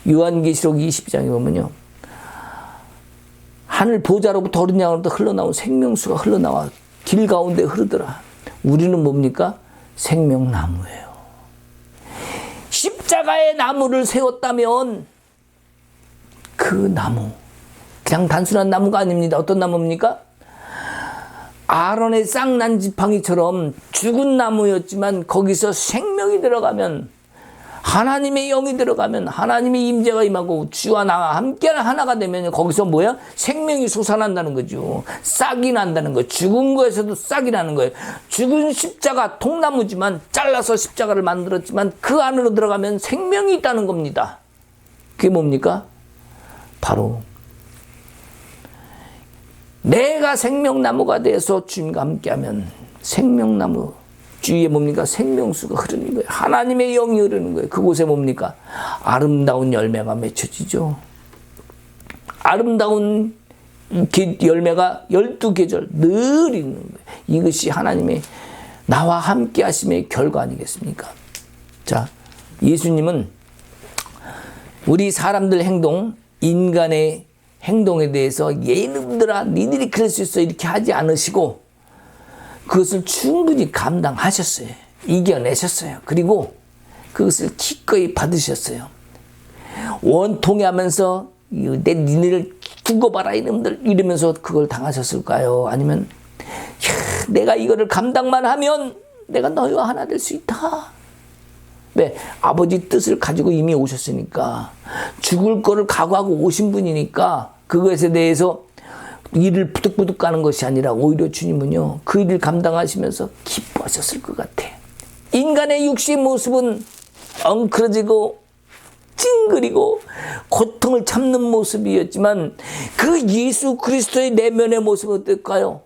요한계시록 20장에 보면요, 하늘 보좌로부터 어린 양으로부터 흘러나온 생명수가 흘러나와 길 가운데 흐르더라. 우리는 뭡니까? 생명나무예요. 십자가의 나무를 세웠다면 그 나무, 그냥 단순한 나무가 아닙니다. 어떤 나무입니까? 아론의 쌍난 지팡이처럼 죽은 나무였지만 거기서 생명이 들어가면, 하나님의 영이 들어가면, 하나님의 임재가 임하고 주와 나와 함께하는 하나가 되면 거기서 뭐야? 생명이 솟아난다는 거죠. 싹이 난다는 거예요. 죽은 거에서도 싹이 나는 거예요. 죽은 십자가, 통나무지만 잘라서 십자가를 만들었지만 그 안으로 들어가면 생명이 있다는 겁니다. 그게 뭡니까? 바로 내가 생명나무가 돼서 주님과 함께하면 생명나무 주위에 뭡니까? 생명수가 흐르는 거예요. 하나님의 영이 흐르는 거예요. 그곳에 뭡니까? 아름다운 열매가 맺혀지죠. 아름다운 열매가 12계절 늘 있는 거예요. 이것이 하나님의 나와 함께 하심의 결과 아니겠습니까? 자, 예수님은 우리 사람들 행동, 인간의 행동에 대해서 얘놈들아 니들이 그럴 수 있어 이렇게 하지 않으시고 그것을 충분히 감당하셨어요. 이겨내셨어요. 그리고 그것을 기꺼이 받으셨어요. 원통해 하면서 니네를 두고 봐라 이놈들 이러면서 그걸 당하셨을까요? 아니면 내가 이거를 감당만 하면 내가 너희와 하나 될 수 있다. 네, 아버지 뜻을 가지고 이미 오셨으니까 죽을 거를 각오하고 오신 분이니까 그것에 대해서 일을 부득부득 가는 것이 아니라 오히려 주님은요 그 일을 감당하시면서 기뻐하셨을 것 같아. 인간의 육신 모습은 엉클어지고 찡그리고 고통을 참는 모습이었지만 그 예수 그리스도의 내면의 모습은 어떨까요?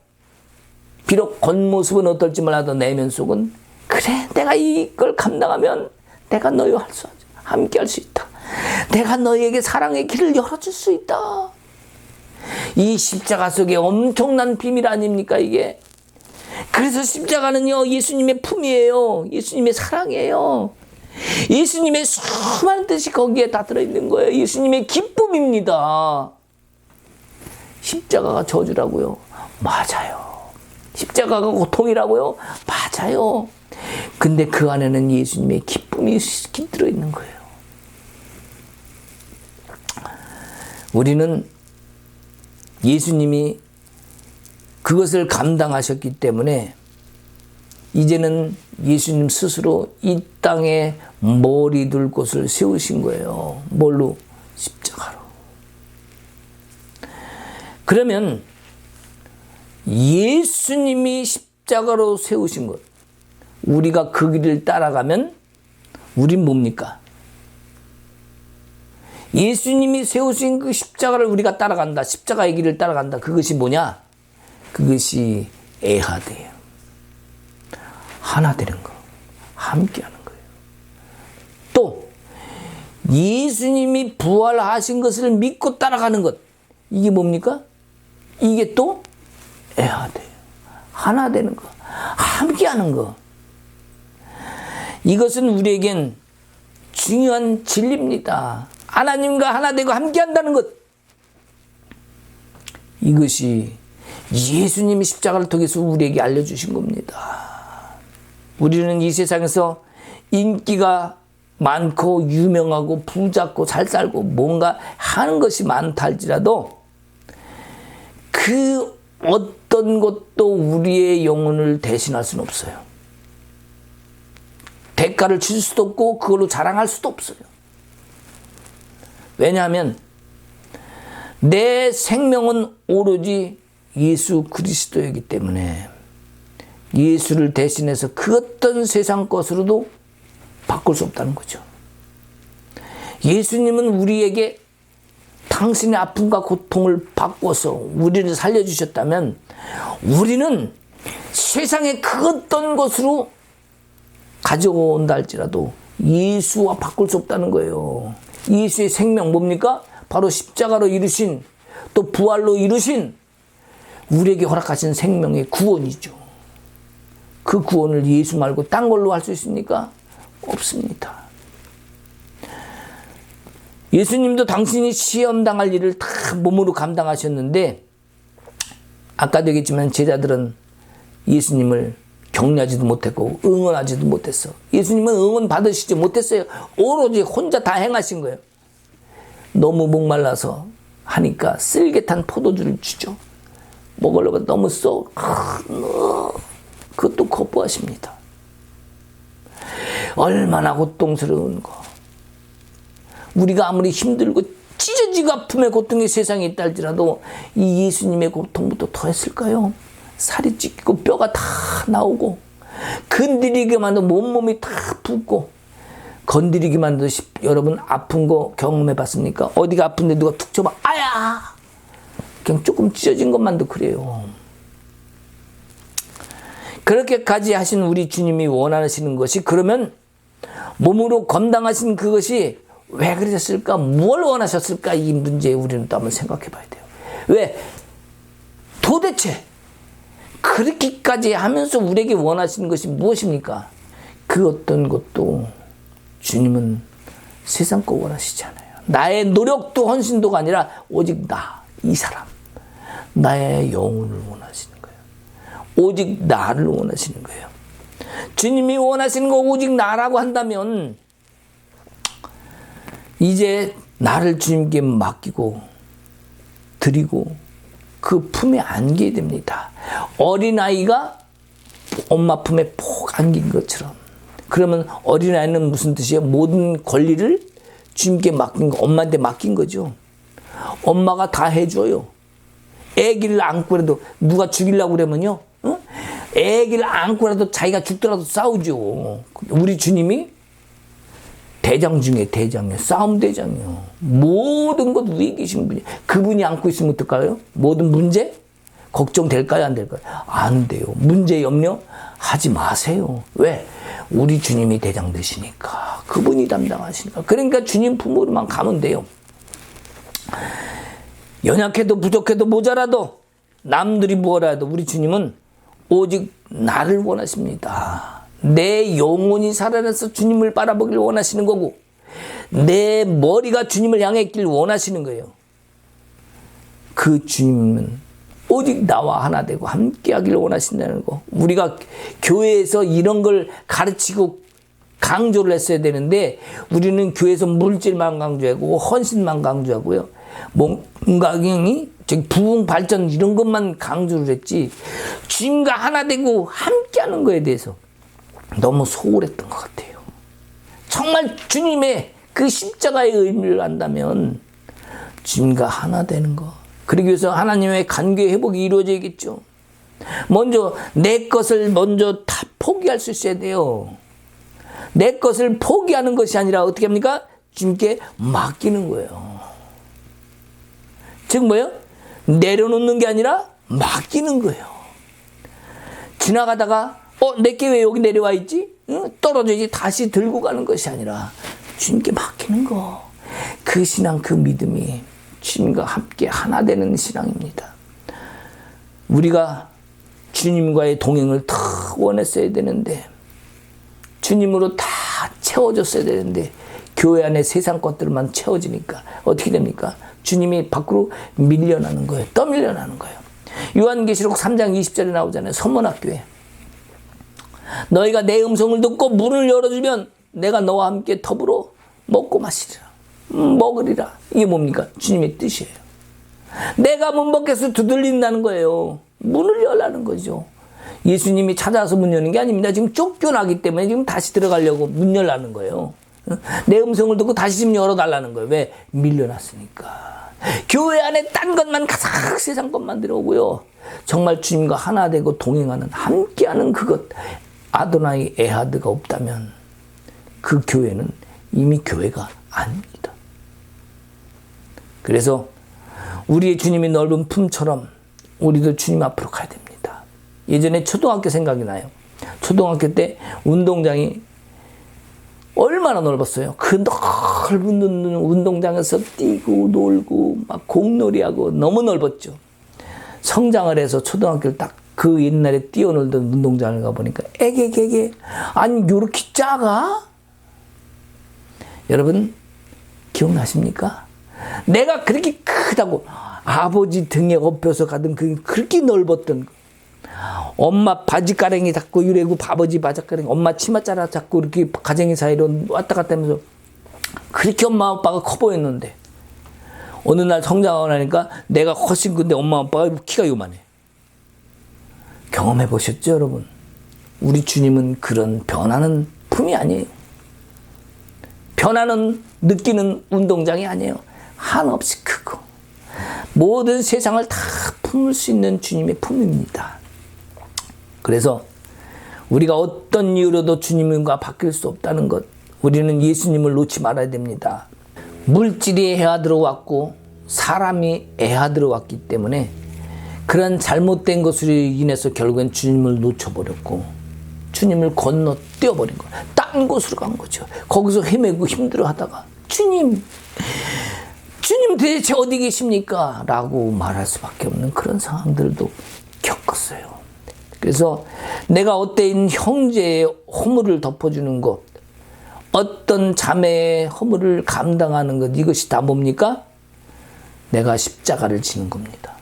비록 겉모습은 어떨지 몰라도 내면 속은 그래 내가 이걸 감당하면 내가 너희와 함께 할 수 있다. 내가 너희에게 사랑의 길을 열어줄 수 있다. 이 십자가 속에 엄청난 비밀 아닙니까 이게? 그래서 십자가는요 예수님의 품이에요. 예수님의 사랑이에요. 예수님의 수많은 뜻이 거기에 다 들어있는 거예요. 예수님의 기쁨입니다. 십자가가 저주라고요? 맞아요. 십자가가 고통이라고요? 맞아요. 근데 그 안에는 예수님의 기쁨이 깃들어 있는 거예요. 우리는 예수님이 그것을 감당하셨기 때문에 이제는 예수님 스스로 이 땅에 머리 둘 곳을 세우신 거예요. 뭘로? 십자가로. 그러면 예수님이 십자가로 세우신 것, 우리가 그 길을 따라가면 우린 뭡니까? 예수님이 세우신 그 십자가를 우리가 따라간다. 십자가의 길을 따라간다. 그것이 뭐냐? 그것이 에하드예요. 하나 되는 거. 함께 하는 거예요. 또 예수님이 부활하신 것을 믿고 따라가는 것. 이게 뭡니까? 이게 또 에하드예요. 하나 되는 거. 함께 하는 거. 이것은 우리에겐 중요한 진리입니다. 하나님과 하나 되고 함께 한다는 것. 이것이 예수님이 십자가를 통해서 우리에게 알려주신 겁니다. 우리는 이 세상에서 인기가 많고 유명하고 부잡고 잘 살고 뭔가 하는 것이 많다 할지라도 그 어떤 것도 우리의 영혼을 대신할 수는 없어요. 대가를 줄 수도 없고 그걸로 자랑할 수도 없어요. 왜냐하면 내 생명은 오로지 예수 그리스도이기 때문에 예수를 대신해서 그 어떤 세상 것으로도 바꿀 수 없다는 거죠. 예수님은 우리에게 당신의 아픔과 고통을 바꿔서 우리를 살려주셨다면 우리는 세상의 그 어떤 것으로 가져온다 할지라도 예수와 바꿀 수 없다는 거예요. 예수의 생명 뭡니까? 바로 십자가로 이루신 또 부활로 이루신 우리에게 허락하신 생명의 구원이죠. 그 구원을 예수 말고 딴 걸로 할 수 있습니까? 없습니다. 예수님도 당신이 시험당할 일을 다 몸으로 감당하셨는데 아까도 얘기했지만 제자들은 예수님을 격려하지도 못했고 응원하지도 못했어. 예수님은 응원 받으시지 못했어요. 오로지 혼자 다 행하신 거예요. 너무 목말라서 하니까 쓸개탄 포도주를 주죠. 먹으려고 너무 써. 그것도 거부하십니다. 얼마나 고통스러운 거. 우리가 아무리 힘들고 찢어지고 아픔의 고통이 세상에 있다 할지라도 이 예수님의 고통보다 더 했을까요? 살이 찢기고 뼈가 다 나오고 건드리기만 해도 몸이 다 붓고 건드리기만 해도 여러분 아픈 거 경험해 봤습니까? 어디가 아픈데 누가 툭 쳐봐 아야 그냥 조금 찢어진 것만도 그래요. 그렇게까지 하신 우리 주님이 원하시는 것이 그러면 몸으로 감당하신 그것이 왜 그러셨을까? 뭘 원하셨을까? 이 문제에 우리는 또 한번 생각해 봐야 돼요. 왜? 도대체 그렇게까지 하면서 우리에게 원하시는 것이 무엇입니까? 그 어떤 것도 주님은 세상 거 원하시지 않아요. 나의 노력도 헌신도가 아니라 오직 이 사람, 나의 영혼을 원하시는 거예요. 오직 나를 원하시는 거예요. 주님이 원하시는 거 오직 나라고 한다면 이제 나를 주님께 맡기고 드리고 그 품에 안기게 됩니다. 어린아이가 엄마 품에 푹 안긴 것처럼. 그러면 어린아이는 무슨 뜻이에요? 모든 권리를 주님께 맡긴 거, 엄마한테 맡긴 거죠. 엄마가 다 해줘요. 애기를 안고라도 누가 죽이려고 그러면요. 애기를 안고라도 자기가 죽더라도 싸우죠. 우리 주님이 대장 중에 대장이에요. 싸움 대장이에요. 모든 것 위에 계신 분이 그분이 안고 있으면 어떨까요? 모든 문제? 걱정될까요? 안 될까요? 안 돼요. 문제 염려하지 마세요. 왜? 우리 주님이 대장 되시니까. 그분이 담당하시니까. 그러니까 주님 품으로만 가면 돼요. 연약해도 부족해도 모자라도 남들이 뭐라 해도 우리 주님은 오직 나를 원하십니다. 내 영혼이 살아나서 주님을 바라보길 원하시는 거고 내 머리가 주님을 향해 있길 원하시는 거예요. 그 주님은 오직 나와 하나 되고 함께하기를 원하신다는 거. 우리가 교회에서 이런 걸 가르치고 강조를 했어야 되는데 우리는 교회에서 물질만 강조하고 헌신만 강조하고요. 뭔가 부흥 발전 이런 것만 강조를 했지 주님과 하나 되고 함께하는 거에 대해서 너무 소홀했던 것 같아요. 정말 주님의 그 십자가의 의미를 안다면 주님과 하나 되는 거. 그러기 위해서 하나님의 관계 회복이 이루어져야겠죠. 먼저 내 것을 먼저 다 포기할 수 있어야 돼요. 내 것을 포기하는 것이 아니라 어떻게 합니까? 주님께 맡기는 거예요. 즉 뭐예요? 내려놓는 게 아니라 맡기는 거예요. 지나가다가 내게 왜 여기 내려와 있지? 떨어져야지 다시 들고 가는 것이 아니라 주님께 맡기는 거. 그 신앙, 그 믿음이 주님과 함께 하나 되는 신앙입니다. 우리가 주님과의 동행을 더 원했어야 되는데 주님으로 다 채워졌어야 되는데 교회 안에 세상 것들만 채워지니까 어떻게 됩니까? 주님이 밖으로 밀려나는 거예요. 떠밀려나는 거예요. 요한계시록 3장 20절에 나오잖아요. 서문학교에 너희가 내 음성을 듣고 문을 열어주면 내가 너와 함께 더불어 먹고 마시리라. 먹으리라. 이게 뭡니까? 주님의 뜻이에요. 내가 문 밖에서 두들린다는 거예요. 문을 열라는 거죠. 예수님이 찾아와서 문 여는 게 아닙니다. 지금 쫓겨나기 때문에 지금 다시 들어가려고 문 열라는 거예요. 내 음성을 듣고 다시 좀 열어달라는 거예요. 왜? 밀려났으니까. 교회 안에 딴 것만 가삭 세상 것만 들어오고요. 정말 주님과 하나 되고 동행하는 함께하는 그것 아도나이 에하드가 없다면 그 교회는 이미 교회가 아닙니다. 그래서 우리의 주님이 넓은 품처럼 우리도 주님 앞으로 가야 됩니다. 예전에 초등학교 생각이 나요. 초등학교 때 운동장이 얼마나 넓었어요. 그 넓은 운동장에서 뛰고 놀고 막 공놀이하고 너무 넓었죠. 성장을 해서 초등학교를 딱 그 옛날에 뛰어놀던 운동장을 가보니까 애게 아니 요렇게 작아? 여러분 기억나십니까? 내가 그렇게 크다고 아버지 등에 업혀서 가던 그렇게 넓었던 엄마 바지가랭이 잡고 이래고 아버지 바지가랭이 엄마 치마자락 잡고 이렇게 가정의 사이로 왔다 갔다 하면서 그렇게 엄마 아빠가 커 보였는데 어느 날 성장하고 나니까 내가 훨씬 큰데 엄마 아빠가 키가 요만해. 경험해 보셨죠 여러분? 우리 주님은 그런 변하는 품이 아니에요. 변화는 느끼는 운동장이 아니에요. 한없이 크고 모든 세상을 다 품을 수 있는 주님의 품입니다. 그래서 우리가 어떤 이유로도 주님과 바뀔 수 없다는 것, 우리는 예수님을 놓지 말아야 됩니다. 물질이 애하들어왔고 사람이 애하들어왔기 때문에 그런 잘못된 것으로 인해서 결국엔 주님을 놓쳐버렸고 주님을 건너 뛰어버린 거예요. 딴 곳으로 간 거죠. 거기서 헤매고 힘들어하다가 주님 도대체 어디 계십니까? 라고 말할 수밖에 없는 그런 상황들도 겪었어요. 그래서 내가 어때인 형제의 허물을 덮어주는 것, 어떤 자매의 허물을 감당하는 것, 이것이 다 뭡니까? 내가 십자가를 지는 겁니다.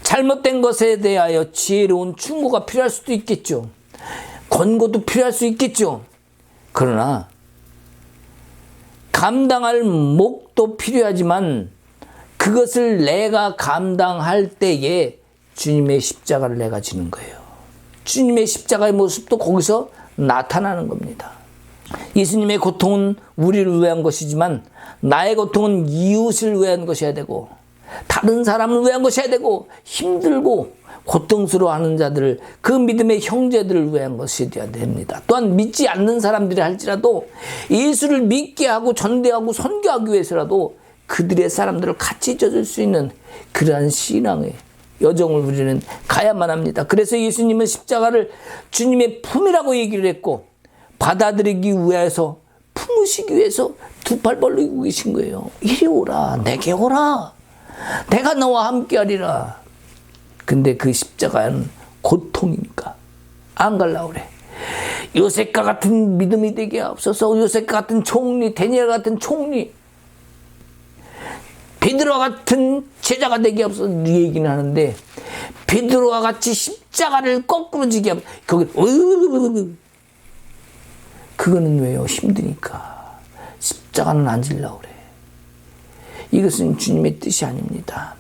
잘못된 것에 대하여 지혜로운 충고가 필요할 수도 있겠죠. 권고도 필요할 수 있겠죠. 그러나 감당할 몫도 필요하지만 그것을 내가 감당할 때에 주님의 십자가를 내가 지는 거예요. 주님의 십자가의 모습도 거기서 나타나는 겁니다. 예수님의 고통은 우리를 위한 것이지만 나의 고통은 이웃을 위한 것이어야 되고 다른 사람을 위한 것이어야 되고 힘들고 고통스러워하는 자들을 그 믿음의 형제들을 위한 것이 되어야 됩니다. 또한 믿지 않는 사람들이 할지라도 예수를 믿게 하고 전대하고 선교하기 위해서라도 그들의 사람들을 같이 져줄 수 있는 그러한 신앙의 여정을 우리는 가야만 합니다. 그래서 예수님은 십자가를 주님의 품이라고 얘기를 했고 받아들이기 위해서 품으시기 위해서 두 팔 벌리고 계신 거예요. 이리 오라, 내게 오라, 내가 너와 함께 하리라. 근데 그 십자가는 고통이니까 안 갈라 그래. 요셉과 같은 믿음이 되게 없어서 요셉과 같은 총리, 다니엘 같은 총리, 베드로와 같은 제자가 되게 없어 얘기는 하는데 베드로와 같이 십자가를 거꾸로 지게 하면 거기 그거는 왜요? 힘드니까 십자가는 안 지려고 그래. 이것은 주님의 뜻이 아닙니다.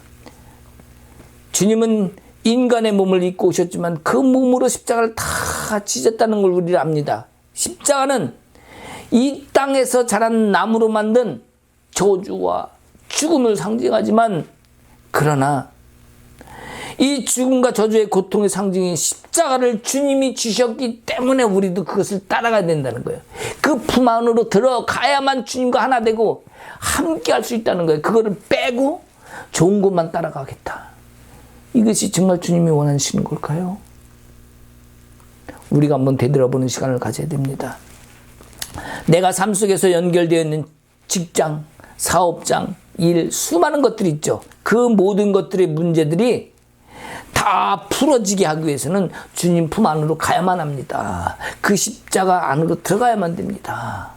주님은 인간의 몸을 입고 오셨지만 그 몸으로 십자가를 다 지셨다는 걸 우리는 압니다. 십자가는 이 땅에서 자란 나무로 만든 저주와 죽음을 상징하지만 그러나 이 죽음과 저주의 고통의 상징인 십자가를 주님이 주셨기 때문에 우리도 그것을 따라가야 된다는 거예요. 그 품 안으로 들어가야만 주님과 하나 되고 함께 할 수 있다는 거예요. 그거를 빼고 좋은 것만 따라가겠다. 이것이 정말 주님이 원하시는 걸까요? 우리가 한번 되돌아보는 시간을 가져야 됩니다. 내가 삶 속에서 연결되어 있는 직장, 사업장, 일, 수많은 것들이 있죠. 그 모든 것들의 문제들이 다 풀어지게 하기 위해서는 주님 품 안으로 가야만 합니다. 그 십자가 안으로 들어가야만 됩니다.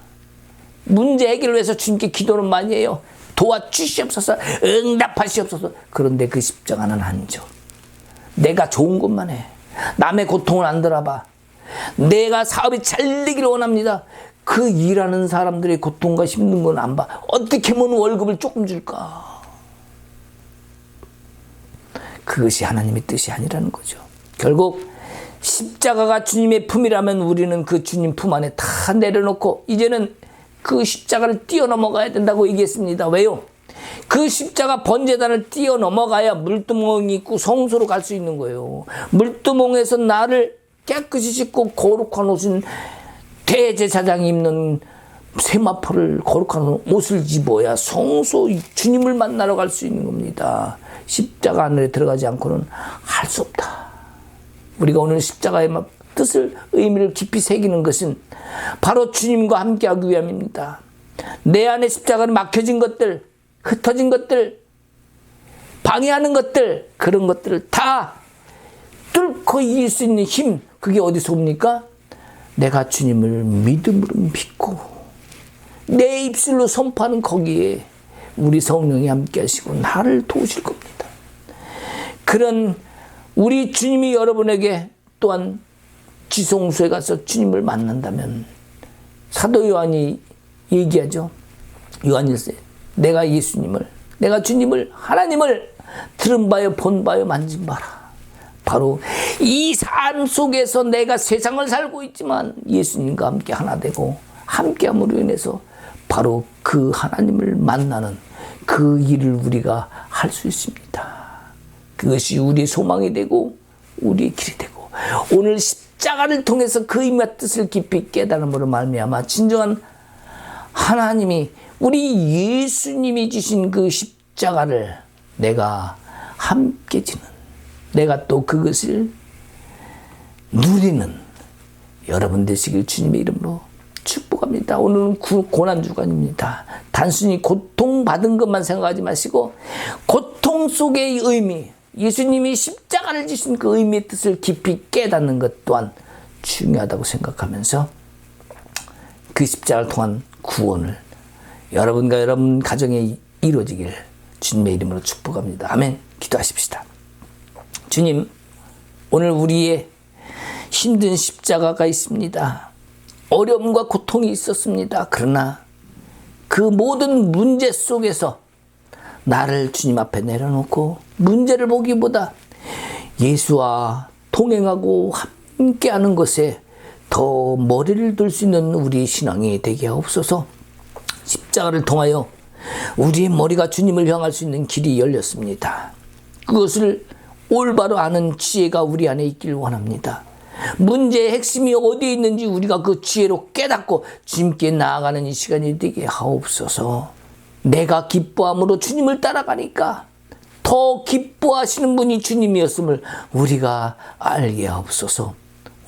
문제 해결을 위해서 주님께 기도는 많이 해요. 도와주시옵소서, 응답하시옵소서. 그런데 그 십자가는 안 줘. 내가 좋은 것만 해. 남의 고통을 안 들어봐. 내가 사업이 잘 되기를 원합니다. 그 일하는 사람들의 고통과 힘든 건 안 봐. 어떻게 하면 월급을 조금 줄까? 그것이 하나님의 뜻이 아니라는 거죠. 결국 십자가가 주님의 품이라면 우리는 그 주님 품 안에 다 내려놓고 이제는 그 십자가를 뛰어넘어가야 된다고 얘기했습니다. 왜요? 그 십자가 번제단을 뛰어넘어가야 물두멍이 있고 성소로 갈 수 있는 거예요. 물두멍에서 나를 깨끗이 씻고 거룩한 옷은 대제사장이 입는 세마포를 거룩한 옷을 입어야 성소 주님을 만나러 갈 수 있는 겁니다. 십자가 안에 들어가지 않고는 할 수 없다. 우리가 오늘 십자가의 뜻을 의미를 깊이 새기는 것은 바로 주님과 함께하기 위함입니다. 내 안에 십자가는 막혀진 것들, 흩어진 것들, 방해하는 것들, 그런 것들을 다 뚫고 이길 수 있는 힘, 그게 어디서 옵니까? 내가 주님을 믿음으로 믿고 내 입술로 선포하는 거기에 우리 성령이 함께 하시고 나를 도우실 겁니다. 그런 우리 주님이 여러분에게 또한 지성소에 가서 주님을 만난다면 사도 요한이 얘기하죠. 요한일서에 내가 예수님을, 내가 주님을, 하나님을 들은 바요 본 바요 만진 바라. 바로 이 삶 속에서 내가 세상을 살고 있지만 예수님과 함께 하나 되고 함께함으로 인해서 바로 그 하나님을 만나는 그 일을 우리가 할 수 있습니다. 그것이 우리의 소망이 되고 우리의 길이 되고 오늘 십자가를 통해서 그 의미와 뜻을 깊이 깨달음으로 말미암아 진정한 하나님이 우리 예수님이 주신 그 십자가를 내가 함께 지는, 내가 또 그것을 누리는 여러분 되시길 주님의 이름으로 축복합니다. 오늘은 고난주간입니다. 단순히 고통받은 것만 생각하지 마시고 고통 속의 의미, 예수님이 십자가를 지신 그 의미의 뜻을 깊이 깨닫는 것 또한 중요하다고 생각하면서 그 십자가를 통한 구원을 여러분과 여러분 가정에 이루어지길 주님의 이름으로 축복합니다. 아멘. 기도하십시다. 주님, 오늘 우리의 힘든 십자가가 있습니다. 어려움과 고통이 있었습니다. 그러나 그 모든 문제 속에서 나를 주님 앞에 내려놓고 문제를 보기보다 예수와 동행하고 함께하는 것에 더 머리를 둘 수 있는 우리 신앙이 되게 하옵소서. 십자가를 통하여 우리의 머리가 주님을 향할 수 있는 길이 열렸습니다. 그것을 올바로 아는 지혜가 우리 안에 있길 원합니다. 문제의 핵심이 어디에 있는지 우리가 그 지혜로 깨닫고 주님께 나아가는 이 시간이 되게 하옵소서. 내가 기뻐함으로 주님을 따라가니까 더 기뻐하시는 분이 주님이었음을 우리가 알게 하옵소서.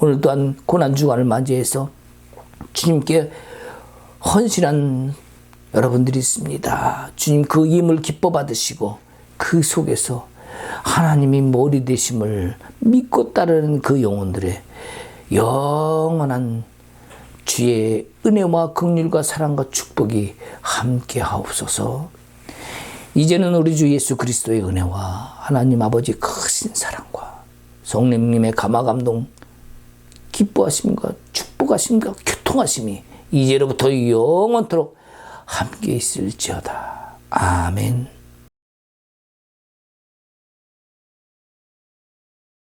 오늘 또한 고난주간을 맞이해서 주님께 헌신한 여러분들이 있습니다. 주님 그 힘을 기뻐 받으시고 그 속에서 하나님이 머리 되심을 믿고 따르는 그 영혼들의 영원한 주의 은혜와 긍휼과 사랑과 축복이 함께 하옵소서. 이제는 우리 주 예수 그리스도의 은혜와 하나님 아버지 크신 사랑과 성령님의 감화감동, 기뻐하심과 축복하심과 교통하심이 이제로부터 영원토록 함께 있을지어다. 아멘.